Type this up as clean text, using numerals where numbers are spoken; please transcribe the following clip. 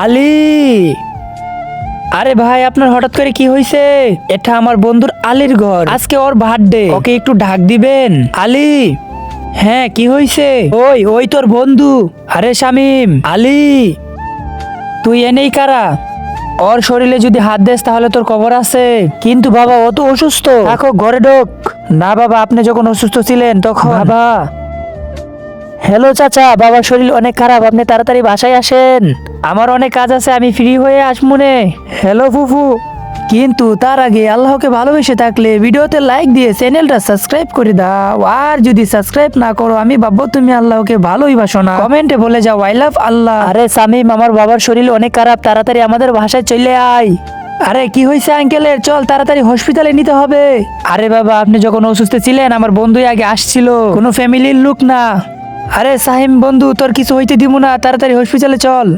আলী, আরে ভাই আপনার হঠাৎ করে কি হয়েছে? এটা আমার বন্ধুর আলীর ঘর, আজকে ওর বার্থডে, ওকে একটু ঢাক দিবেন। আলী, হ্যাঁ কি হয়েছে? ওই ওই তোর বন্ধু। আরে শামিম, আলী তুই এনেই কারা? ওর শরীরে যদি হাত দেস তাহলে তোর খবর আছে। কিন্তু বাবা ও তো অসুস্থ, দেখো ঘরে ঢোক। না বাবা, আপনি যখন অসুস্থ ছিলেন তখন। বাবা, হ্যালো চাচা, বাবার শরীর অনেক খারাপ, আপনি তাড়াতাড়ি বাসায় আসেন। আমার অনেক কাজ আছে, আমি ফ্রি হয়ে আসমুনে। হ্যালো ফুফু, কিন্তু তার আগে আল্লাহকে ভালোবেসে থাকলে ভিডিওতে লাইক দিয়ে চ্যানেলটা সাবস্ক্রাইব করে দাও। আর যদি সাবস্ক্রাইব না করো আমি ভাববো তুমি আল্লাহকে ভালোই বাসো না। কমেন্টে বলে যাও আই লাভ আল্লাহ। আরে সামিম, আমার বাবার শরীর অনেক খারাপ, তাড়াতাড়ি আমাদের বাসায় চলে আয়। আরে কি হয়েছে আঙ্কেলের? চল তাড়াতাড়ি হসপিটালে নিতে হবে। আরে বাবা, আপনি যখন অসুস্থ ছিলেন আমার বন্ধুই আগে আসছিল, কোনো ফ্যামিলির লোক না। আরে সাহিম বন্ধু, তোর কিছু হইতে দিব না, তাড়াতাড়ি হসপিটালে চল।